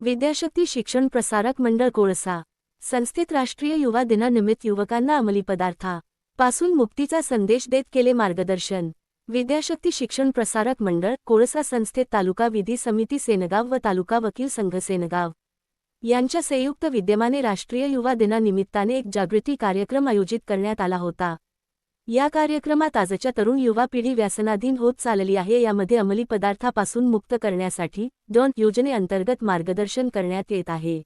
विद्याशक्ती शिक्षण प्रसारक मंडळ कोळसा संस्थेत राष्ट्रीय युवा दिनानिमित्त युवकांना अंमली पदार्थापासून मुक्तीचा संदेश देत केले मार्गदर्शन। विद्याशक्ती शिक्षण प्रसारक मंडळ कोळसा संस्थेत तालुका विधी समिती सेनगाव व तालुका वकील संघ सेनगाव यांच्या संयुक्त विद्यमाने राष्ट्रीय युवा दिनानिमित्ताने एक जागृती कार्यक्रम आयोजित करण्यात आला होता। या कार्यक्रमात आजच्या तरुण युवा पिढी व्यसनाधीन होत चालली आहे, यामध्ये अंमली पदार्थापासून मुक्त करण्यासाठी डॉन्ट योजनेअंतर्गत मार्गदर्शन करण्यात येत आहे।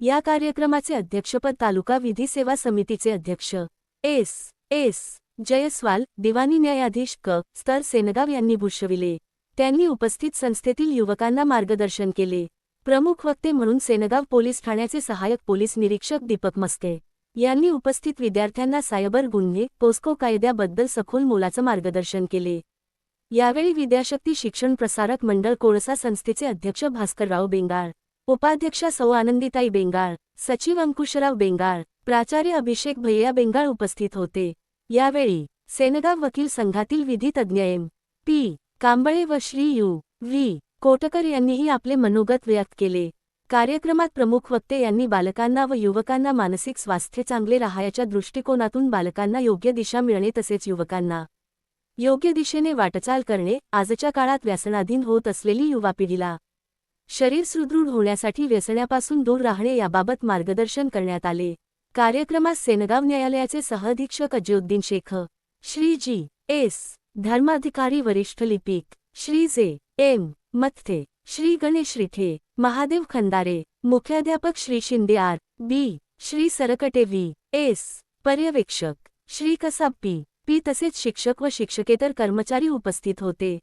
या कार्यक्रमाचे अध्यक्षपद तालुका विधी सेवा समितीचे अध्यक्ष एस जयस्वाल, दिवाणी न्यायाधीश क स्तर सेनगाव यांनी भूषविले। त्यांनी उपस्थित संस्थेतील युवकांना मार्गदर्शन केले। प्रमुख वक्ते म्हणून सेनगाव पोलीस ठाण्याचे सहाय्यक पोलीस निरीक्षक दीपक मस्के यांनी उपस्थित विद्यार्थ्यांना सायबर गुन्हे पोस्को कायद्याबद्दल सखोल मोलाचं मार्गदर्शन केले। यावेळी विद्याशक्ती शिक्षण प्रसारक मंडळ कोळसा संस्थेचे अध्यक्ष भास्करराव बेंगाळ, उपाध्यक्षा सौ आनंदीताई बेंगाळ, सचिव अंकुशराव बेंगाळ, प्राचार्य अभिषेक भैया बेंगाळ उपस्थित होते। यावेळी सेनगाव वकील संघातील विधी तज्ज्ञ एम.पी. कांबळे व श्री यू.व्ही. कोटकर यांनीही आपले मनोगत व्यक्त केले। कार्यक्रमात प्रमुख वक्ते यांनी बालकांना व युवकांना मानसिक स्वास्थ्य चांगले राहायच्या दृष्टिकोनातून बालकांना योग्य दिशा मिळणे तसेच युवकांना योग्य दिशेने वाटचाल करणे, आजच्या काळात व्यसनाधीन होत असलेली युवा पिढीला शरीर सुदृढ होण्यासाठी व्यसनापासून दूर राहणे याबाबत मार्गदर्शन करण्यात आले। कार्यक्रमात सेनगाव न्यायालयाचे सहअधीक्षक अजयुद्दीन शेख, श्री जी.एस. धर्माधिकारी वरिष्ठ लिपिक श्री जे.एम. मत्थे, श्री गणेश रिठे, महादेव खंदारे, मुख्याध्यापक श्री शिंदे आर.बी., श्री सरकटे व्ही.एस., पर्यवेक्षक श्री कसाब पी.पी. तसेच शिक्षक व शिक्षकेतर कर्मचारी उपस्थित होते।